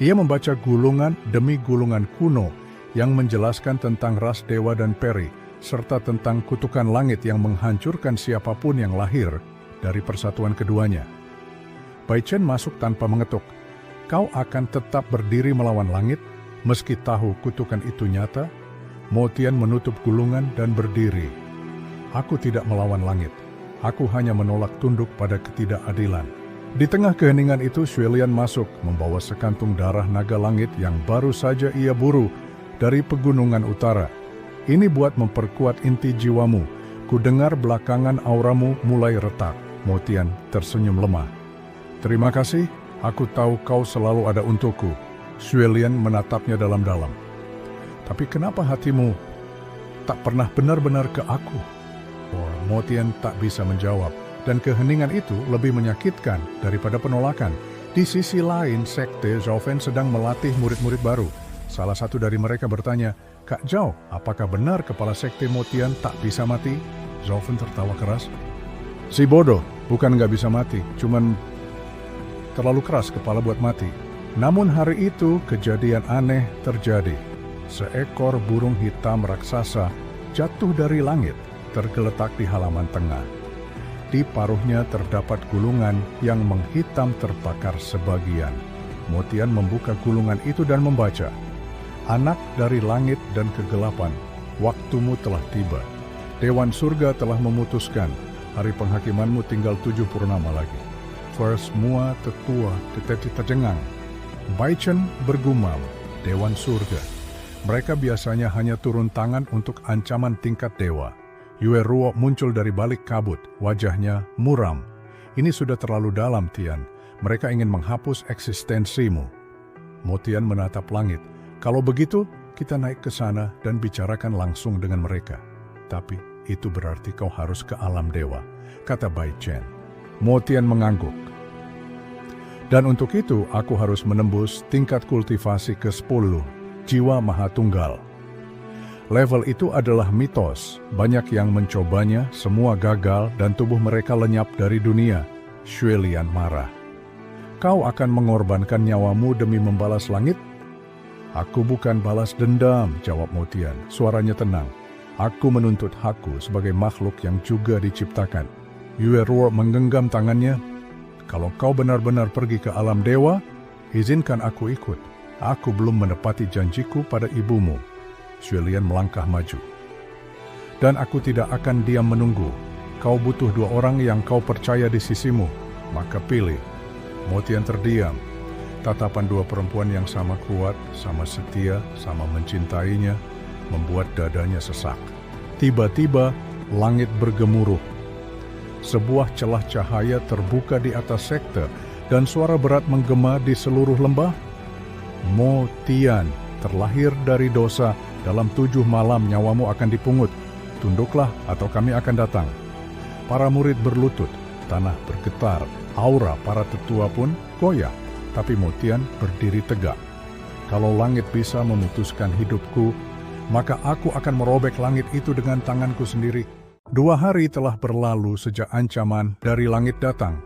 Ia membaca gulungan demi gulungan kuno yang menjelaskan tentang ras dewa dan peri, serta tentang kutukan langit yang menghancurkan siapapun yang lahir dari persatuan keduanya. Bai Chen masuk tanpa mengetuk. "Kau akan tetap berdiri melawan langit, meski tahu kutukan itu nyata?" Motian menutup gulungan dan berdiri. "Aku tidak melawan langit. Aku hanya menolak tunduk pada ketidakadilan." Di tengah keheningan itu, Xue Lian masuk membawa sekantung darah naga langit yang baru saja ia buru dari pegunungan utara. "Ini buat memperkuat inti jiwamu. Kudengar belakangan auramu mulai retak." Motian tersenyum lemah. "Terima kasih, aku tahu kau selalu ada untukku." Xue Lian menatapnya dalam-dalam. "Tapi kenapa hatimu tak pernah benar-benar ke aku?" Motian tak bisa menjawab, dan keheningan itu lebih menyakitkan daripada penolakan. Di sisi lain, sekte Zhao Fen sedang melatih murid-murid baru. Salah satu dari mereka bertanya, "Kak Zhao, apakah benar kepala sekte Motian tak bisa mati?" Zhao Fen tertawa keras. "Si bodoh, bukan nggak bisa mati, cuman terlalu keras kepala buat mati." Namun hari itu kejadian aneh terjadi. Seekor burung hitam raksasa jatuh dari langit, tergeletak di halaman tengah. Di paruhnya terdapat gulungan yang menghitam terbakar sebagian. Motian membuka gulungan itu dan membaca, "Anak dari langit dan kegelapan, waktumu telah tiba. Dewan surga telah memutuskan, hari penghakimanmu tinggal 7 purnama lagi." First semua tetua teteti terjengang. Bai Chen bergumam, "Dewan surga. Mereka biasanya hanya turun tangan untuk ancaman tingkat dewa." Yue Ruo muncul dari balik kabut, wajahnya muram. "Ini sudah terlalu dalam, Tian. Mereka ingin menghapus eksistensimu." Motian menatap langit. "Kalau begitu, kita naik ke sana dan bicarakan langsung dengan mereka. Tapi itu berarti kau harus ke alam dewa," kata Bai Chen. Motian mengangguk. "Dan untuk itu, aku harus menembus tingkat kultivasi ke-10, jiwa Mahatunggal. Level itu adalah mitos, banyak yang mencobanya, semua gagal dan tubuh mereka lenyap dari dunia." Xue Lian marah. "Kau akan mengorbankan nyawamu demi membalas langit?" "Aku bukan balas dendam," jawab Motian, suaranya tenang. "Aku menuntut hakku sebagai makhluk yang juga diciptakan." Yue Ruo menggenggam tangannya. "Kalau kau benar-benar pergi ke alam dewa, izinkan aku ikut. Aku belum menepati janjiku pada ibumu." Xuelian melangkah maju. Dan aku tidak akan diam menunggu. Kau butuh 2 orang yang kau percaya di sisimu, maka pilih. Motian terdiam. Tatapan 2 perempuan yang sama kuat, sama setia, sama mencintainya, membuat dadanya sesak. Tiba-tiba, langit bergemuruh. Sebuah celah cahaya terbuka di atas sekte, dan suara berat menggema di seluruh lembah. Motian, terlahir dari dosa, dalam 7 malam nyawamu akan dipungut. Tunduklah atau kami akan datang. Para murid berlutut, tanah bergetar, aura para tetua pun goyah. Tapi Motian berdiri tegak. Kalau langit bisa memutuskan hidupku, maka aku akan merobek langit itu dengan tanganku sendiri. 2 hari telah berlalu sejak ancaman dari langit datang.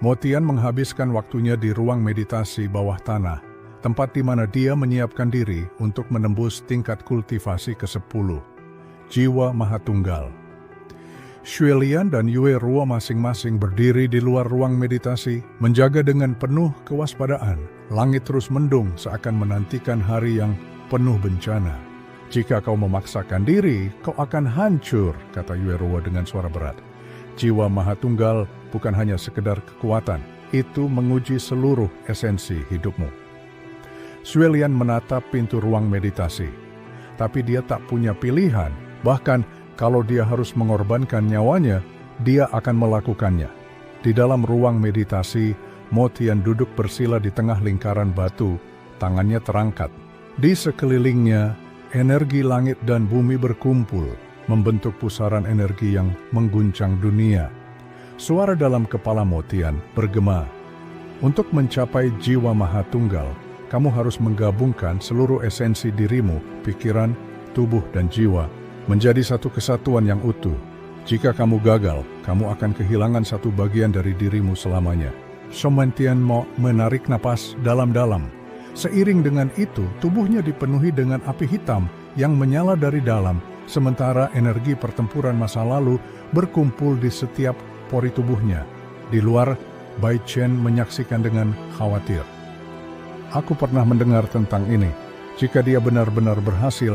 Motian menghabiskan waktunya di ruang meditasi bawah tanah, tempat di mana dia menyiapkan diri untuk menembus tingkat kultivasi ke-10, Jiwa Mahatunggal. Xuelian dan Yue Ruo masing-masing berdiri di luar ruang meditasi, menjaga dengan penuh kewaspadaan. Langit terus mendung seakan menantikan hari yang penuh bencana. Jika kau memaksakan diri, kau akan hancur, kata Yue Ruo dengan suara berat. Jiwa Mahatunggal bukan hanya sekedar kekuatan, itu menguji seluruh esensi hidupmu. Xuelian menatap pintu ruang meditasi, tapi dia tak punya pilihan. Bahkan kalau dia harus mengorbankan nyawanya, dia akan melakukannya. Di dalam ruang meditasi, Motian duduk bersila di tengah lingkaran batu, tangannya terangkat. Di sekelilingnya, energi langit dan bumi berkumpul, membentuk pusaran energi yang mengguncang dunia. Suara dalam kepala Motian bergema. Untuk mencapai jiwa Mahatunggal, kamu harus menggabungkan seluruh esensi dirimu, pikiran, tubuh, dan jiwa, menjadi satu kesatuan yang utuh. Jika kamu gagal, kamu akan kehilangan satu bagian dari dirimu selamanya. Motian menarik napas dalam-dalam. Seiring dengan itu, tubuhnya dipenuhi dengan api hitam yang menyala dari dalam, sementara energi pertempuran masa lalu berkumpul di setiap pori tubuhnya. Di luar, Bai Chen menyaksikan dengan khawatir. Aku pernah mendengar tentang ini. Jika dia benar-benar berhasil,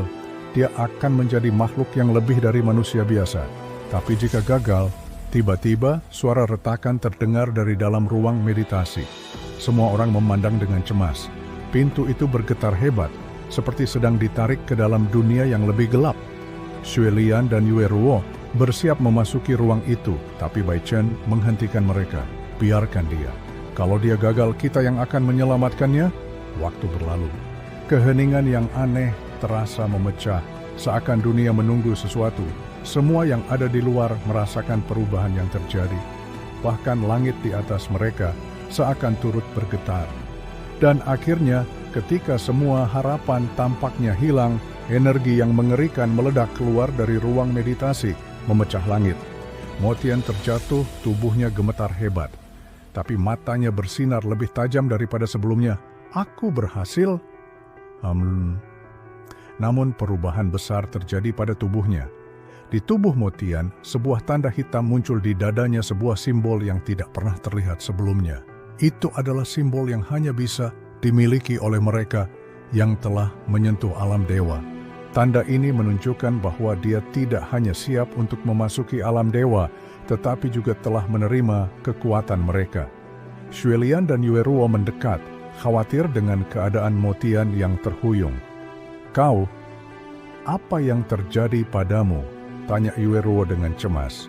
dia akan menjadi makhluk yang lebih dari manusia biasa. Tapi jika gagal, tiba-tiba suara retakan terdengar dari dalam ruang meditasi. Semua orang memandang dengan cemas. Pintu itu bergetar hebat, seperti sedang ditarik ke dalam dunia yang lebih gelap. Xuelian dan Yue Ruo bersiap memasuki ruang itu, tapi Bai Chen menghentikan mereka. Biarkan dia. Kalau dia gagal, kita yang akan menyelamatkannya. Waktu berlalu. Keheningan yang aneh terasa memecah, seakan dunia menunggu sesuatu. Semua yang ada di luar merasakan perubahan yang terjadi. Bahkan langit di atas mereka seakan turut bergetar. Dan akhirnya, ketika semua harapan tampaknya hilang, energi yang mengerikan meledak keluar dari ruang meditasi, memecah langit. Motian terjatuh, tubuhnya gemetar hebat. Tapi matanya bersinar lebih tajam daripada sebelumnya. Aku berhasil. Namun perubahan besar terjadi pada tubuhnya. Di tubuh Motian, sebuah tanda hitam muncul di dadanya, sebuah simbol yang tidak pernah terlihat sebelumnya. Itu adalah simbol yang hanya bisa dimiliki oleh mereka yang telah menyentuh alam dewa. Tanda ini menunjukkan bahwa dia tidak hanya siap untuk memasuki alam dewa, tetapi juga telah menerima kekuatan mereka. Xuelian dan Yue Ruo mendekat, khawatir dengan keadaan Motian yang terhuyung. "Kau, apa yang terjadi padamu?" tanya Yue Ruo dengan cemas.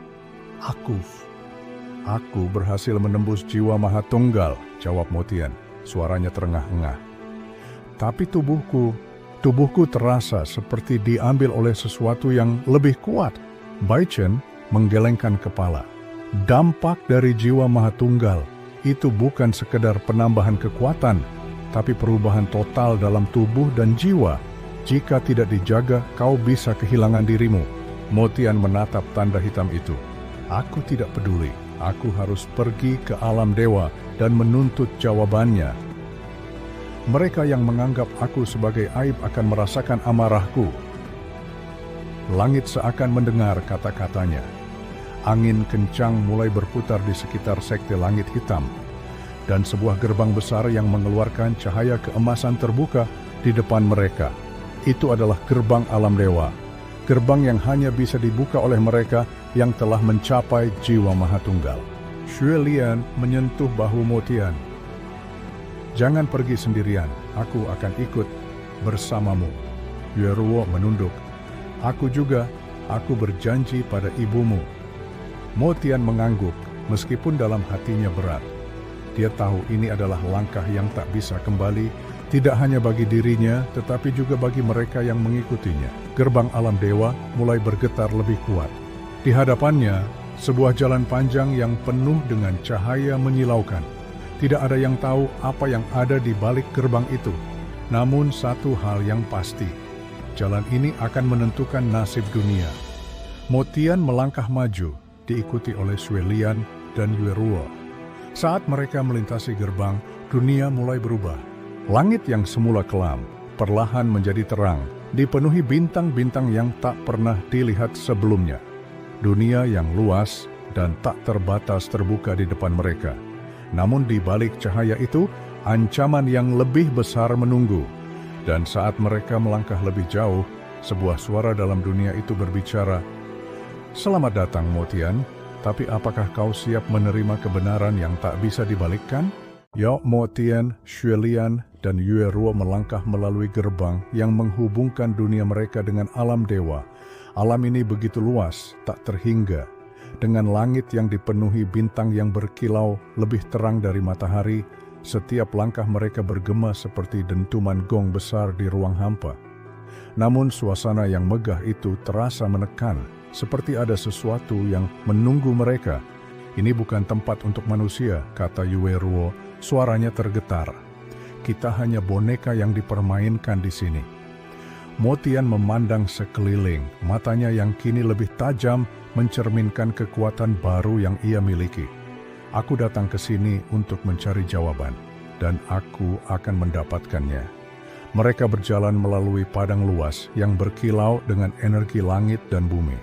Aku berhasil menembus jiwa Mahatunggal, jawab Motian. Suaranya terengah-engah. Tapi tubuhku terasa seperti diambil oleh sesuatu yang lebih kuat. Bai Chen menggelengkan kepala. Dampak dari jiwa Mahatunggal itu bukan sekedar penambahan kekuatan, tapi perubahan total dalam tubuh dan jiwa. Jika tidak dijaga, kau bisa kehilangan dirimu. Motian menatap tanda hitam itu. Aku tidak peduli. Aku harus pergi ke alam dewa dan menuntut jawabannya. Mereka yang menganggap aku sebagai aib akan merasakan amarahku. Langit seakan mendengar kata-katanya. Angin kencang mulai berputar di sekitar sekte langit hitam, dan sebuah gerbang besar yang mengeluarkan cahaya keemasan terbuka di depan mereka. Itu adalah gerbang alam dewa. Gerbang yang hanya bisa dibuka oleh mereka yang telah mencapai jiwa Mahatunggal. Xue Lian menyentuh bahu Mo Tian. "Jangan pergi sendirian, aku akan ikut bersamamu." Yue Ruo menunduk. "Aku juga, aku berjanji pada ibumu." Mo Tian mengangguk, meskipun dalam hatinya berat. Dia tahu ini adalah langkah yang tak bisa kembali, tidak hanya bagi dirinya, tetapi juga bagi mereka yang mengikutinya. Gerbang alam dewa mulai bergetar lebih kuat. Di hadapannya, sebuah jalan panjang yang penuh dengan cahaya menyilaukan. Tidak ada yang tahu apa yang ada di balik gerbang itu. Namun satu hal yang pasti, jalan ini akan menentukan nasib dunia. Mo Tian melangkah maju, diikuti oleh Xue Lian dan Yue Ruo. Saat mereka melintasi gerbang, dunia mulai berubah. Langit yang semula kelam, perlahan menjadi terang, dipenuhi bintang-bintang yang tak pernah dilihat sebelumnya. Dunia yang luas dan tak terbatas terbuka di depan mereka. Namun di balik cahaya itu, ancaman yang lebih besar menunggu. Dan saat mereka melangkah lebih jauh, sebuah suara dalam dunia itu berbicara, "Selamat datang, Mo Tian, tapi apakah kau siap menerima kebenaran yang tak bisa dibalikkan?" Mo Tian, Xue Lian, dan Yue Ruo melangkah melalui gerbang yang menghubungkan dunia mereka dengan alam dewa. Alam ini begitu luas, tak terhingga. Dengan langit yang dipenuhi bintang yang berkilau lebih terang dari matahari, setiap langkah mereka bergema seperti dentuman gong besar di ruang hampa. Namun suasana yang megah itu terasa menekan, seperti ada sesuatu yang menunggu mereka. "Ini bukan tempat untuk manusia," kata Yue Ruo, suaranya tergetar. "Kita hanya boneka yang dipermainkan di sini." Mo Tian memandang sekeliling, matanya yang kini lebih tajam mencerminkan kekuatan baru yang ia miliki. "Aku datang ke sini untuk mencari jawaban, dan aku akan mendapatkannya." Mereka berjalan melalui padang luas yang berkilau dengan energi langit dan bumi.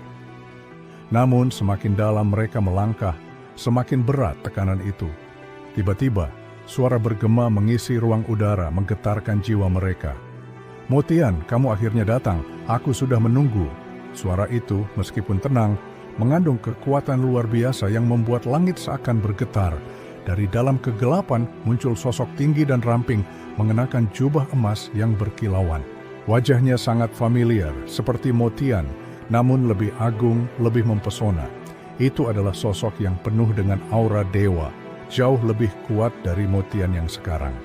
Namun semakin dalam mereka melangkah, semakin berat tekanan itu. Tiba-tiba, suara bergema mengisi ruang udara menggetarkan jiwa mereka. "Mo Tian, kamu akhirnya datang. Aku sudah menunggu." Suara itu, meskipun tenang, mengandung kekuatan luar biasa yang membuat langit seakan bergetar. Dari dalam kegelapan muncul sosok tinggi dan ramping mengenakan jubah emas yang berkilauan. Wajahnya sangat familiar, seperti Mo Tian, namun lebih agung, lebih mempesona. Itu adalah sosok yang penuh dengan aura dewa, jauh lebih kuat dari Mo Tian yang sekarang.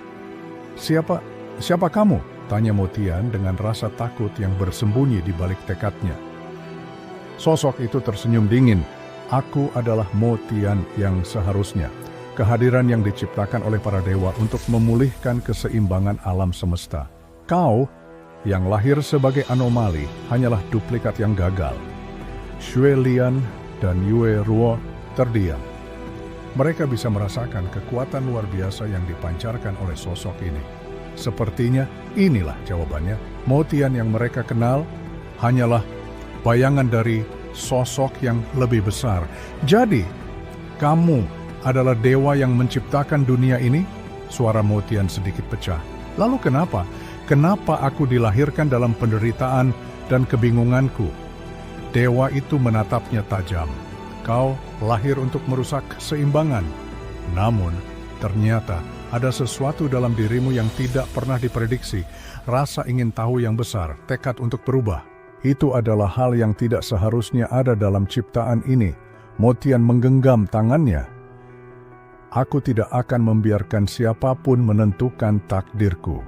Siapa kamu?" tanya Mo Tian dengan rasa takut yang bersembunyi di balik tekadnya. Sosok itu tersenyum dingin. "Aku adalah Mo Tian yang seharusnya. Kehadiran yang diciptakan oleh para dewa untuk memulihkan keseimbangan alam semesta. Kau, yang lahir sebagai anomali, hanyalah duplikat yang gagal." Xue Lian dan Yue Ruo terdiam. Mereka bisa merasakan kekuatan luar biasa yang dipancarkan oleh sosok ini. Sepertinya inilah jawabannya. Mo Tian yang mereka kenal hanyalah bayangan dari sosok yang lebih besar. "Jadi, kamu adalah dewa yang menciptakan dunia ini?" Suara Mo Tian sedikit pecah. "Lalu kenapa? Kenapa aku dilahirkan dalam penderitaan dan kebingunganku?" Dewa itu menatapnya tajam. "Kau lahir untuk merusak keseimbangan. Namun, ternyata ada sesuatu dalam dirimu yang tidak pernah diprediksi. Rasa ingin tahu yang besar, tekad untuk berubah. Itu adalah hal yang tidak seharusnya ada dalam ciptaan ini." Mo Tian menggenggam tangannya. "Aku tidak akan membiarkan siapapun menentukan takdirku.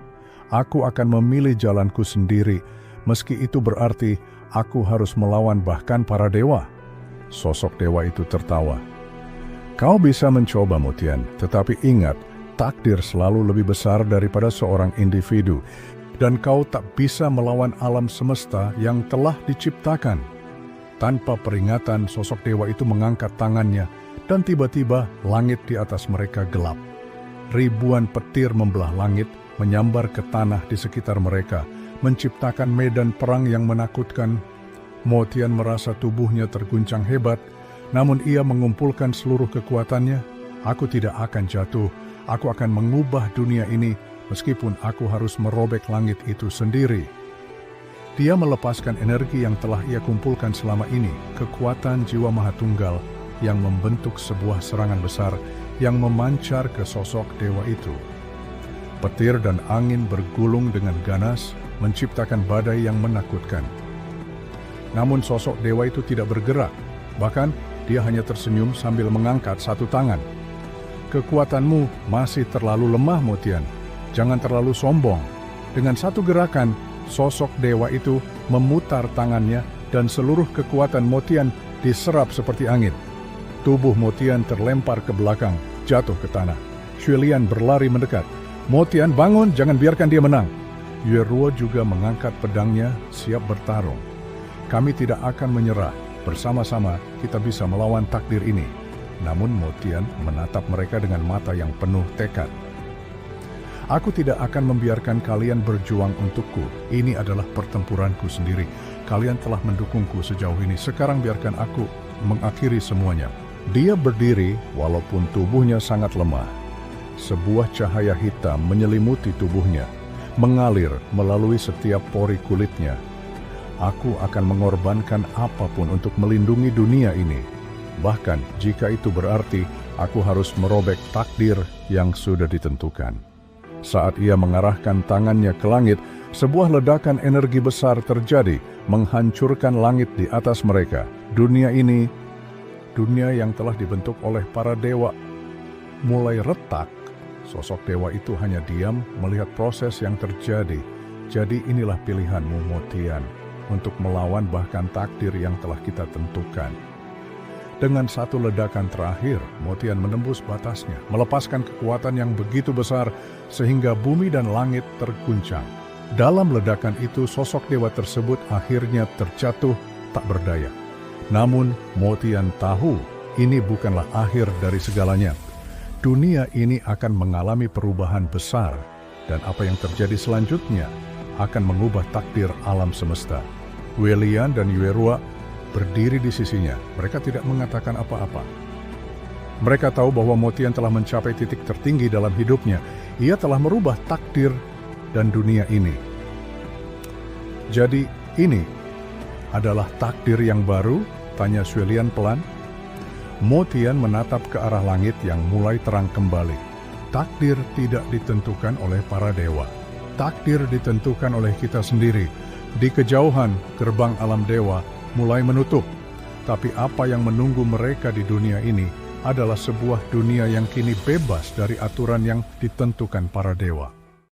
Aku akan memilih jalanku sendiri, meski itu berarti aku harus melawan bahkan para dewa." Sosok dewa itu tertawa. "Kau bisa mencoba, Mo Tian, tetapi ingat, takdir selalu lebih besar daripada seorang individu, dan kau tak bisa melawan alam semesta yang telah diciptakan." Tanpa peringatan, sosok dewa itu mengangkat tangannya, dan tiba-tiba langit di atas mereka gelap. Ribuan petir membelah langit, menyambar ke tanah di sekitar mereka, menciptakan medan perang yang menakutkan. Mo Tian merasa tubuhnya terguncang hebat, namun ia mengumpulkan seluruh kekuatannya. "Aku tidak akan jatuh, aku akan mengubah dunia ini, meskipun aku harus merobek langit itu sendiri." Dia melepaskan energi yang telah ia kumpulkan selama ini, kekuatan jiwa Mahatunggal yang membentuk sebuah serangan besar yang memancar ke sosok dewa itu. Petir dan angin bergulung dengan ganas, menciptakan badai yang menakutkan. Namun sosok dewa itu tidak bergerak, bahkan dia hanya tersenyum sambil mengangkat satu tangan. Kekuatanmu masih terlalu lemah, Motian. Jangan terlalu sombong. Dengan satu gerakan, sosok dewa itu memutar tangannya dan seluruh kekuatan Motian diserap seperti angin. Tubuh Motian terlempar ke belakang, jatuh ke tanah. Xuelian berlari mendekat. Motian, bangun, jangan biarkan dia menang. Yueruo juga mengangkat pedangnya, siap bertarung. Kami tidak akan menyerah. Bersama-sama kita bisa melawan takdir ini. Namun Motian menatap mereka dengan mata yang penuh tekad. Aku tidak akan membiarkan kalian berjuang untukku. Ini adalah pertempuranku sendiri. Kalian telah mendukungku sejauh ini. Sekarang biarkan aku mengakhiri semuanya. Dia berdiri walaupun tubuhnya sangat lemah. Sebuah cahaya hitam menyelimuti tubuhnya, mengalir melalui setiap pori kulitnya. Aku akan mengorbankan apapun untuk melindungi dunia ini. Bahkan jika itu berarti aku harus merobek takdir yang sudah ditentukan. Saat ia mengarahkan tangannya ke langit, sebuah ledakan energi besar terjadi, menghancurkan langit di atas mereka. Dunia ini, dunia yang telah dibentuk oleh para dewa, mulai retak. Sosok dewa itu hanya diam melihat proses yang terjadi. Jadi inilah pilihanmu, Motian, untuk melawan bahkan takdir yang telah kita tentukan. Dengan satu ledakan terakhir, Motian menembus batasnya, melepaskan kekuatan yang begitu besar sehingga bumi dan langit terguncang. Dalam ledakan itu, sosok dewa tersebut akhirnya terjatuh tak berdaya. Namun, Motian tahu ini bukanlah akhir dari segalanya. Dunia ini akan mengalami perubahan besar, dan apa yang terjadi selanjutnya akan mengubah takdir alam semesta. Xuelian dan Yueruo berdiri di sisinya. Mereka tidak mengatakan apa-apa. Mereka tahu bahwa Motian telah mencapai titik tertinggi dalam hidupnya. Ia telah merubah takdir dan dunia ini. Jadi ini adalah takdir yang baru? Tanya Xuelian pelan. Motian menatap ke arah langit yang mulai terang kembali. Takdir tidak ditentukan oleh para dewa. Takdir ditentukan oleh kita sendiri. Di kejauhan, gerbang alam dewa mulai menutup. Tapi apa yang menunggu mereka di dunia ini adalah sebuah dunia yang kini bebas dari aturan yang ditentukan para dewa.